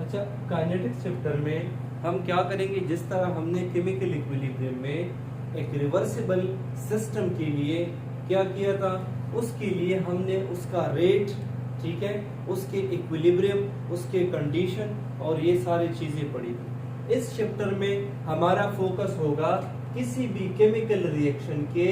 अच्छा, kinetics chapter में हम क्या करेंगे, जिस तरह हमने केमिकल इक्विलिब्रियम में एक रिवर्सिबल सिस्टम के लिए क्या किया था, उसके लिए हमने उसका रेट, ठीक है, उसके इक्विलिब्रियम, उसके कंडीशन और ये सारी चीजें पढ़ी थी। इस चैप्टर में हमारा फोकस होगा किसी भी केमिकल रिएक्शन के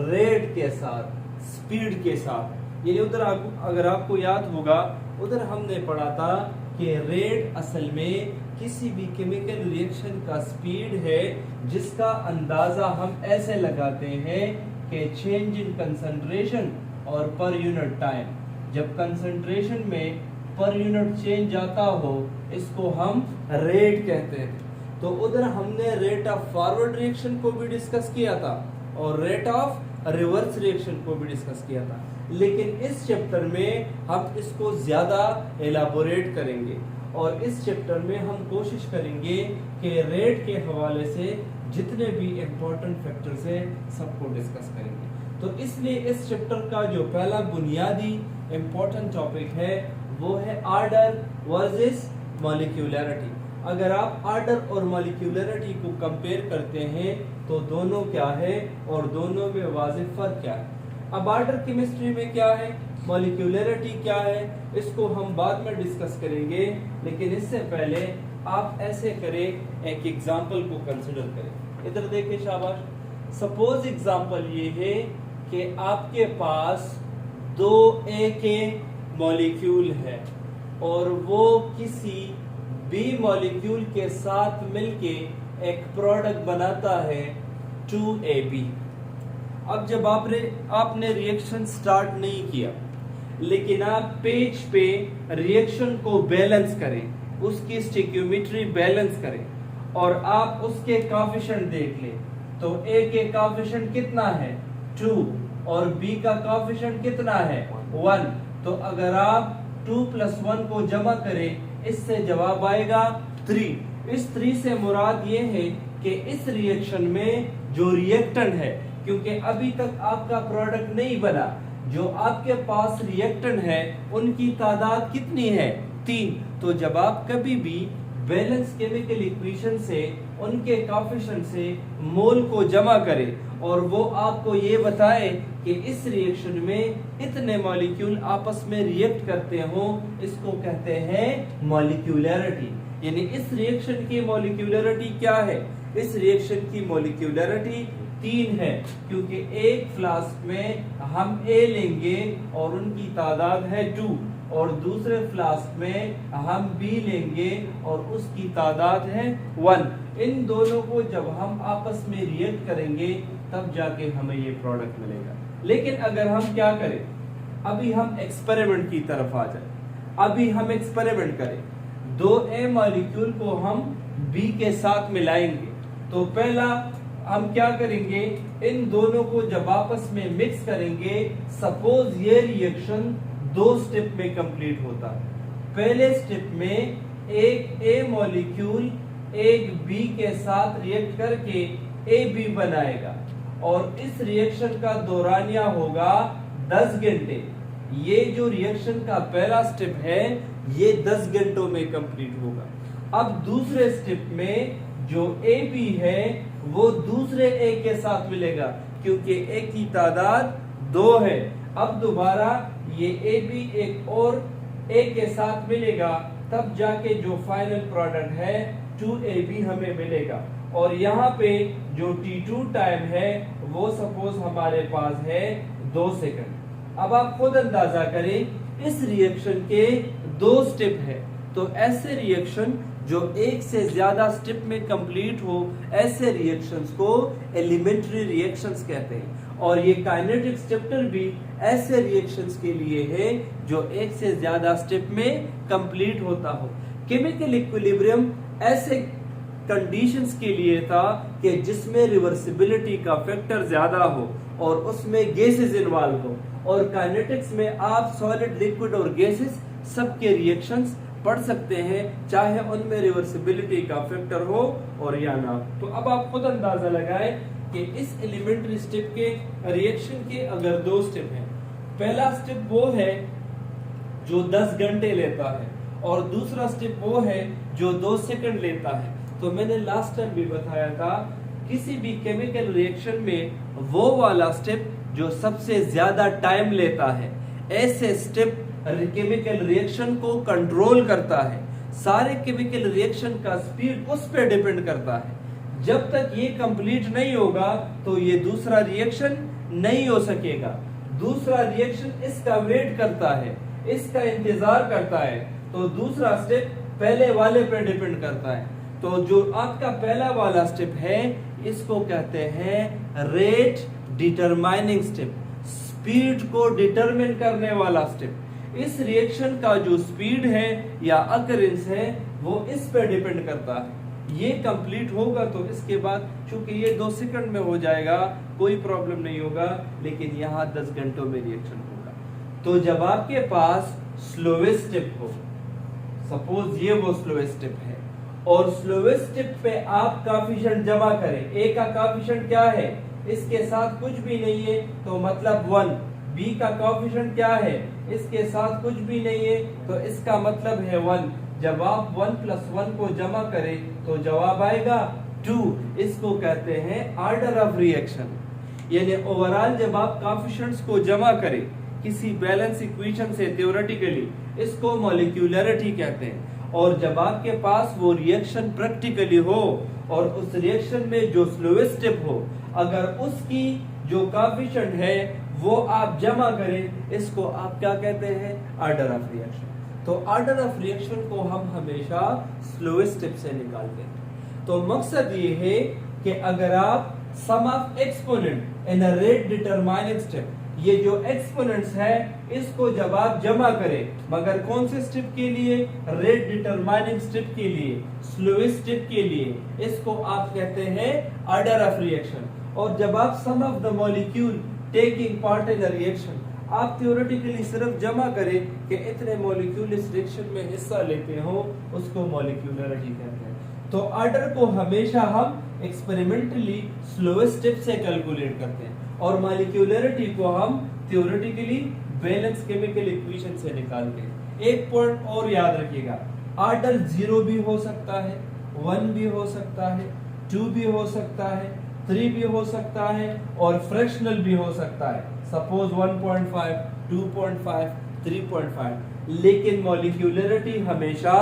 रेट के साथ, स्पीड के साथ। ये उधर अगर आपको याद होगा, उधर हमने पढ़ा था कि रेट असल में किसी भी केमिकल रिएक्शन का स्पीड है जिसका अंदाजा हम ऐसे लगाते हैं कि चेंज इन कंसंट्रेशन और पर यूनिट टाइम। जब कंसंट्रेशन में पर यूनिट चेंज आता हो, इसको हम रेट कहते हैं। तो उधर हमने रेट ऑफ फॉरवर्ड रिएक्शन को भी डिस्कस किया था और रेट ऑफ रिवर्स रिएक्शन को भी डिस्कस किया था, लेकिन इस चैप्टर में हम इसको ज्यादा एलाबोरेट करेंगे और इस चैप्टर में हम कोशिश करेंगे कि रेट के हवाले से जितने भी इम्पोर्टेंट फैक्टर्स हैं सबको डिस्कस करेंगे। तो इसलिए इस चैप्टर का जो पहला बुनियादी इम्पोर्टेंट टॉपिक है वो है आर्डर वर्सेस मॉलिक्यूलरिटी। अगर आप आर्डर और मॉलिक्यूलरिटी को कंपेयर करते हैं तो दोनों क्या है और दोनों में वाज़िह फर्क क्या है। अब आर्डर केमिस्ट्री में क्या है, मॉलिक्यूलरिटी क्या है, इसको हम बाद में डिस्कस करेंगे, लेकिन इससे पहले आप ऐसे करें, एक एग्जांपल को कंसिडर करें। इधर देखिए शाबाश। सपोज एग्जांपल ये है कि आपके पास 2A के मॉलिक्यूल है और वो किसी B मॉलिक्यूल के साथ मिलके एक प्रोडक्ट बनाता है 2AB। अब जब आपने रिएक्शन स्टार्ट नहीं किया, लेकिन आप पेज पे रिएक्शन को बैलेंस करें, उसकी स्टिक्योमेट्री बैलेंस करें और आप उसके कोएफिशिएंट देख लें, तो A के कोएफिशिएंट कितना है 2 और B का कोएफिशिएंट कितना है 1। तो अगर आप 2 + 1 को जमा करें, इससे जवाब आएगा 3। इस 3 से मुराद ये है कि इस रिएक्शन में जो रिएक्टेंट है, क्योंकि अभी तक आपका प्रोडक्ट नहीं बना, जो आपके पास रिएक्टेंट है उनकी तादाद कितनी है 3। तो जब आप कभी भी बैलेंस केमिकल इक्वेशन से उनके कोएफिशिएंट से मोल को जमा करें और वो आपको ये बताए कि इस रिएक्शन में इतने मॉलिक्यूल आपस में रिएक्ट करते हो, इसको कहते हैं मॉलिक्यूलरिटी। यानी इस रिएक्शन की मॉलिक्यूलरिटी क्या है, इस रिएक्शन की मॉलिक्यूलरिटी 3 है, क्योंकि एक फ्लास्क में हम A लेंगे और उनकी तादाद है 2 और दूसरे फ्लास्क में हम B लेंगे और उसकी तादाद है 1। इन दोनों को जब हम आपस में रिएक्ट करेंगे तब जाके हमें ये प्रोडक्ट मिलेगा। लेकिन अगर हम क्या करें, अभी हम एक्सपेरिमेंट की तरफ आ जाए। अभी हम एक्सपेरिमेंट करें, 2A मॉलिक्यूल को हम B के साथ मिलाएंगे। तो पहला हम क्या करेंगे, इन दोनों को जब आपस में मिक्स करेंगे, सपोज ये रिएक्शन 2 स्टेप में कंप्लीट होता है। पहले स्टेप में एक A मॉलिक्यूल एक B के साथ रिएक्ट करके AB बनाएगा और इस रिएक्शन का दौरानिया होगा 10 घंटे। ये जो रिएक्शन का पहला स्टेप है ये 10 घंटों में कंप्लीट होगा। अब दूसरे स्टेप में जो AB है वो दूसरे A के साथ मिलेगा, क्योंकि A की तादाद 2 है। अब दोबारा ये AB एक और A के साथ मिलेगा, तब जाके जो फाइनल प्रोडक्ट है 2AB हमें मिलेगा। और यहाँ पे जो T2 टाइम है वो सपोज हमारे पास है 2 सेकंड। अब आप खुद अंदाजा करें, इस रिएक्शन के 2 स्टेप है, तो ऐसे रिएक्शन जो एक से ज्यादा स्टेप में कंप्लीट हो, ऐसे रिएक्शंस को एलिमेंट्री रिएक्शंस कहते हैं। और ये काइनेटिक्स चैप्टर भी ऐसे रिएक्शंस के लिए है जो एक से ज्यादा स्टेप में कंप्लीट होता हो। केमिकल इक्विलिब्रियम ऐसे कंडीशंस के लिए था कि जिसमें रिवर्सिबिलिटी का फैक्टर ज्यादा हो और उसमें गैसेस इन्वॉल्व हो। और काइनेटिक्स में आप सॉलिड, लिक्विड और गैसेस सबके रिएक्शंस पढ़ सकते हैं, चाहे उनमें रिवर्सिबिलिटी का फैक्टर हो और या ना। तो अब आप खुद अंदाजा लगाएं कि इस एलिमेंट्री स्टेप के रिएक्शन के अगर 2 स्टेप हैं, पहला स्टेप वो है जो 10 घंटे लेता है और दूसरा स्टेप वो है जो 2 सेकंड लेता है। तो मैंने लास्ट टाइम भी बताया था, किसी भी केमिकल रिएक्शन में वो वाला स्टेप जो सबसे ज्यादा टाइम लेता है, ऐसे स्टेप केमिकल रिएक्शन को कंट्रोल करता है। सारे केमिकल रिएक्शन का स्पीड उस पर डिपेंड करता है। जब तक ये कंप्लीट नहीं होगा तो ये दूसरा रिएक्शन नहीं हो सकेगा। दूसरा रिएक्शन इसका वेट करता है, इसका इंतजार करता है। तो दूसरा स्टेप पहले वाले पे डिपेंड करता है। तो जो आपका पहला वाला स्टेप है, इसको कहते हैं रेट डिटरमाइनिंग स्टेप, स्पीड को डिटरमिन करने वाला स्टेप। इस रिएक्शन का जो स्पीड है या अकरेंस है वो इस पे डिपेंड करता है। ये कंप्लीट होगा तो इसके बाद, चूंकि ये 2 सेकंड में हो जाएगा, कोई प्रॉब्लम नहीं होगा, लेकिन यहाँ 10 घंटों में रिएक्शन होगा। तो जब आपके पास स्लोवेस्ट स्टेप हो, सपोज ये वो स्लोवेस्ट स्टेप है, और स्लोवेस्ट स्टेप पे आप काफिशिएंट जमा करें, ए का काफिशिएंट क्या है, इसके साथ कुछ भी नहीं है तो मतलब 1। बी का काफिशिएंट क्या है, इसके साथ कुछ भी नहीं है तो इसका मतलब है 1। जब आप 1 + 1 को जमा करें तो जवाब आएगा 2। इसको कहते हैं ऑर्डर ऑफ रिएक्शन। यानी ओवरऑल जब आप कोएफिशिएंट्स को जमा करें किसी बैलेंस इक्वेशन से थ्योरेटिकली, इसको मॉलिक्यूलरिटी कहते हैं। और जब आपके पास वो रिएक्शन प्रैक्टिकली हो और उस रिएक्शन में जो स्लोवेस्ट स्टेप हो, अगर उसकी जो कोएफिशिएंट है वो आप जमा करें, इसको आप क्या कहते हैं, ऑर्डर ऑफ रिएक्शन। तो ऑर्डर ऑफ रिएक्शन को हम हमेशा स्लोवेस्ट स्टेप से निकालते हैं। तो मकसद ये है कि अगर आप sum of exponent in a rate determining step, ये जो एक्सपोनेंट्स है इसको जब आप जमा करें, मगर कौन से स्टेप के लिए, रेट डिटरमाइनिंग स्टेप के लिए, स्लोवेस्ट स्टेप के लिए, इसको आप कहते हैं ऑर्डर ऑफ रिएक्शन। और जब आप sum of the molecule taking part in a reaction, आप थ्योरेटिकली सिर्फ जमा करें कि इतने मॉलिक्यूल इस रिएक्शन में हिस्सा लेते हो, उसको मॉलिक्यूलरिटी कहते हैं। तो ऑर्डर को हमेशा हम एक्सपेरिमेंटली स्लोवेस्ट स्टेप से कैलकुलेट करते हैं और मॉलिक्यूलरिटी को हम थ्योरेटिकली बैलेंस केमिकल इक्वेशन से निकालते हैं। एक पॉइंट और याद रखिएगा, ऑर्डर 0 भी हो सकता है, 1 भी हो सकता है, 2 भी हो सकता है, 3 भी हो सकता है और फ्रैक्शनल भी हो सकता है। सपोज 1.5, 2.5, 3.5, लेकिन मॉलिक्यूलरिटी हमेशा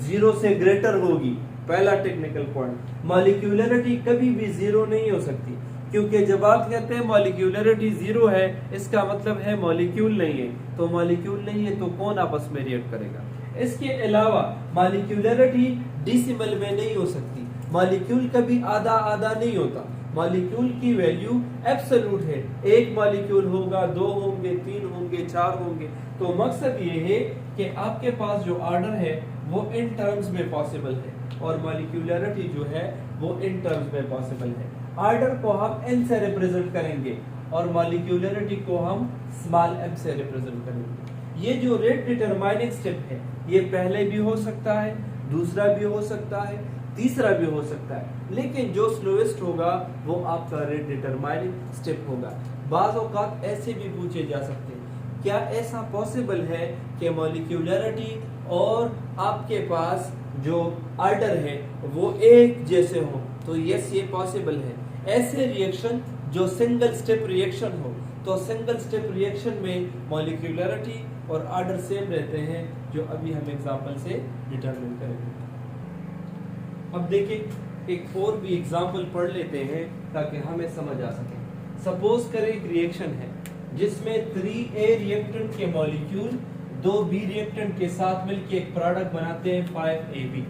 0 से ग्रेटर होगी। पहला टेक्निकल पॉइंट, मॉलिक्यूलरिटी कभी भी 0 नहीं हो सकती, क्योंकि जब आप कहते हैं मॉलिक्यूलरिटी 0 है, इसका मतलब है मॉलिक्यूल नहीं है। तो मॉलिक्यूल नहीं है तो कौन आपस में रिएक्ट करेगा। इसके अलावा मॉलिक्यूलरिटी डेसिमल में नहीं हो सकती, मॉलिक्यूल कभी आधा आधा नहीं होता। मॉलिक्यूल की वैल्यू एब्सोल्यूट है, एक मॉलिक्यूल होगा, 2 होंगे, 3 होंगे, 4 होंगे। तो मकसद ये है कि आपके पास जो ऑर्डर है वो इन टर्म्स में पॉसिबल है और मॉलिक्यूलरिटी जो है वो इन टर्म्स में पॉसिबल है। ऑर्डर को हम n से रिप्रेजेंट करेंगे और मॉलिक्यूलरिटी को हम स्मॉल m से रिप्रेजेंट करेंगे। ये जो रेट डिटरमाइनिंग स्टेप है, ये पहले भी हो सकता है, दूसरा भी हो सकता है, तीसरा भी हो सकता है, लेकिन जो स्लोएस्ट होगा वो आपका रेट डिटरमाइनिंग स्टेप होगा। बाज़ औक़ात ऐसे भी पूछे जा सकते हैं, क्या ऐसा पॉसिबल है कि मॉलिक्यूलरिटी और आपके पास जो ऑर्डर है वो एक जैसे हो? तो यस, ये पॉसिबल है। ऐसे रिएक्शन जो सिंगल स्टेप रिएक्शन हो, तो सिंगल स्टेप रिएक्शन में मॉलिक्यूलरिटी और ऑर्डर सेम रहते हैं, जो अभी हम एग्जांपल से डिटरमिन करेंगे। अब देखिए एक और भी एग्जांपल पढ़ लेते हैं ताकि हमें समझ आ सके। सपोज करें एक रिएक्शन है जिसमें 3A रिएक्टेंट के मॉलिक्यूल 2B रिएक्टेंट के साथ मिलकर एक प्रोडक्ट बनाते हैं 5AB।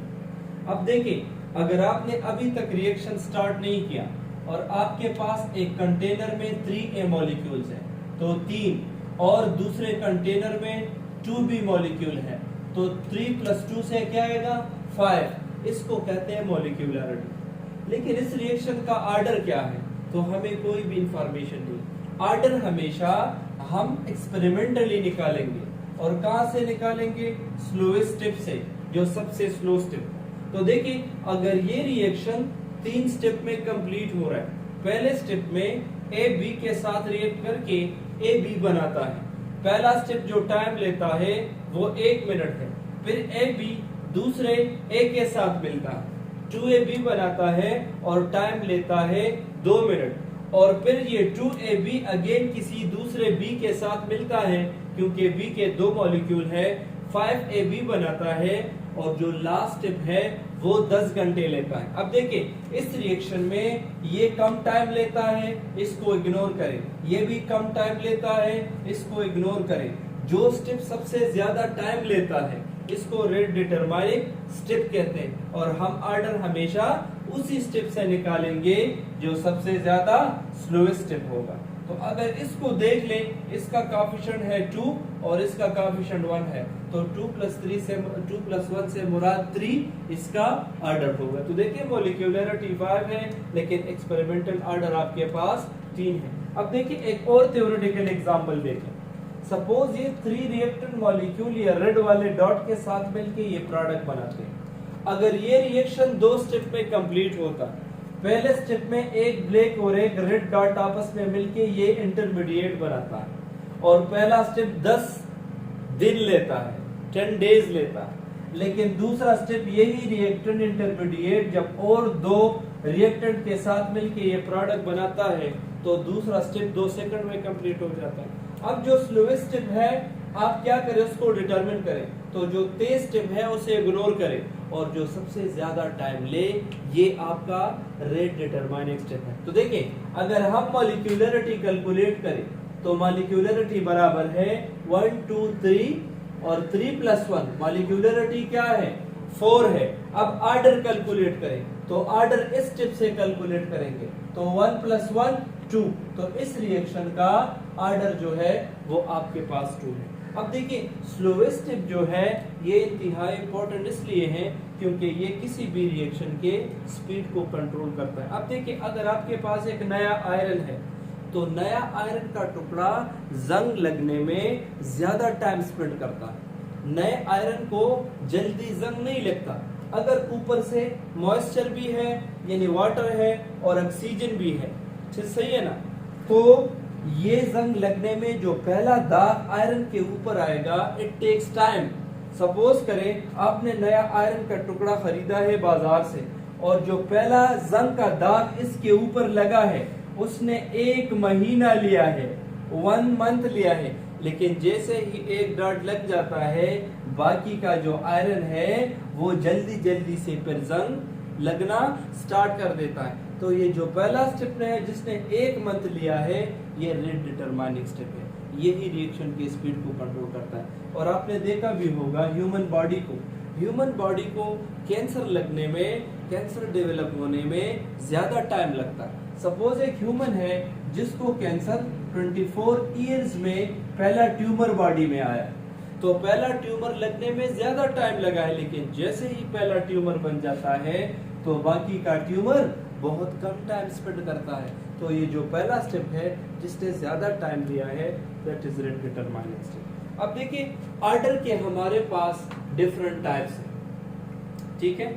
अब देखिए, अगर आपने अभी तक रिएक्शन स्टार्ट नहीं किया और आपके पास एक कंटेनर में 3A मॉलिक्यूल्स हैं, तो 3, और दूसरे कंटेनर में 2B मॉलिक्यूल है, तो 3 + 2 से क्या आएगा, 5। इसको कहते हैं मॉलिक्यूलरिटी। लेकिन इस रिएक्शन का ऑर्डर क्या है, तो हमें कोई भी इंफॉर्मेशन नहीं। ऑर्डर हमेशा हम एक्सपेरिमेंटली निकालेंगे, और कहां से निकालेंगे, स्लोएस्ट स्टेप से, जो सबसे स्लो स्टेप। तो देखिए, अगर ये रिएक्शन 3 स्टेप में कंप्लीट हो रहा है, पहले स्टेप में ए बी के साथ रिएक्ट करके ए बी बनाता है। पहला स्टेप जो टाइम लेता है वो 1 मिनट है। फिर ए बी दूसरे ए के साथ मिलता है, 2AB बनाता है और टाइम लेता है 2 मिनट। और फिर ये 2AB अगेन किसी दूसरे B के साथ मिलता है, क्योंकि B के 2 मॉलिक्यूल है, 5AB बनाता है और जो लास्ट स्टेप है वो 10 घंटे लेता है। अब देखिए इस रिएक्शन में ये कम टाइम लेता है, इसको इग्नोर करें, ये भी कम टाइम लेता है, इसको इग्नोर करें। जो स्टेप सबसे ज्यादा टाइम लेता है इसको रेट डिटरमाइनिंग स्टेप कहते हैं, और हम ऑर्डर हमेशा उसी स्टेप से निकालेंगे जो सबसे ज्यादा स्लोएस्ट स्टेप होगा। तो अगर इसको देख लें, इसका कोएफिशिएंट है 2 और इसका कोएफिशिएंट 1 है, तो 2 + 1 से मुराद 3 इसका ऑर्डर होगा। तो देखिए मॉलिक्यूलरिटी 5 है लेकिन एक्सपेरिमेंटल ऑर्डर आपके पास 3 है। अब देखिए एक और थ्योरेटिकल एग्जांपल देखें। सपोज ये 3 रिएक्टेंट मॉलिक्यूल ये रेड वाले डॉट के साथ मिलके ये प्रोडक्ट बनाते हैं। अगर ये रिएक्शन 2 स्टेप में कंप्लीट होता, पहले स्टेप में एक ब्लैक और एक रेड डॉट आपस में मिलके ये इंटरमीडिएट बनाता है, और पहला स्टेप 10 दिन लेता है, 10 डेज लेता है। लेकिन दूसरा स्टेप यही रिएक्टेंट इंटरमीडिएट जब और 2 रिएक्टेंट के साथ मिलके ये प्रोडक्ट बनाता है तो दूसरा स्टेप 2 सेकंड में कंप्लीट हो जाता है। अब जो स्लोएस्ट स्टेप है आप क्या करें, उसको डिटरमिन करें, तो जो तेज स्टेप है उसे इग्नोर करें, और जो सबसे ज्यादा टाइम ले ये आपका रेट डिटरमाइनिंग स्टेप है। तो देखिए अगर हम मॉलिक्यूलरिटी कैलकुलेट करें तो मॉलिक्यूलरिटी बराबर है 1 2 3 और 3 + 1 मॉलिक्यूलरिटी क्या है 4 है। अब ऑर्डर कैलकुलेट करें तो ऑर्डर इस स्टेप से कैलकुलेट करेंगे, तो 1 + 1 2, तो इस रिएक्शन का ऑर्डर जो है वो आपके पास 2 है। अब देखिए स्लोएस्ट स्टेप जो है ये इंतहाई इंपॉर्टेंट इसलिए है क्योंकि ये किसी भी रिएक्शन के स्पीड को कंट्रोल करता है। अब देखिए अगर आपके पास एक नया आयरन है तो नया आयरन का टुकड़ा जंग लगने में ज्यादा टाइम स्पेंड करता है। नए आयरन को जल्दी जंग नहीं लगता। अगर ऊपर से मॉइस्चर भी है यानी वाटर है और ऑक्सीजन भी है, सही है ना, तो ये जंग लगने में जो पहला दाग आयरन के ऊपर आएगा इट टेक्स टाइम। सपोज करें आपने नया आयरन का टुकड़ा खरीदा है बाजार से और जो पहला जंग का दाग इसके ऊपर लगा है उसने 1 महीना लिया है, 1 मंथ लिया है, लेकिन जैसे ही एक डॉट लग जाता है बाकी का जो आयरन है वो जल्दी जल्दी से फिर जंग लगना स्टार्ट कर देता है। तो ये जो पहला स्टेप है जिसने 1 मंथ लिया है ये रेट डिटरमाइनिंग स्टेप है, यही रिएक्शन की स्पीड को कंट्रोल करता है। और आपने देखा भी होगा ह्यूमन बॉडी को कैंसर लगने में, कैंसर डेवलप होने में ज्यादा टाइम लगता है। सपोज एक ह्यूमन है जिसको कैंसर 24 इयर्स में पहला ट्यूमर बॉडी में आया, तो पहला ट्यूमर लगने में ज्यादा टाइम लगा है, लेकिन जैसे ही पहला ट्यूमर बन जाता है तो बाकी का ट्यूमर बहुत कम टाइम स्पेंड करता है। तो ये जो पहला स्टेप है जिसने ज्यादा टाइम लिया है that is rate determining step. अब देखिए ऑर्डर के हमारे पास डिफरेंट टाइप्स हैं, ठीक है।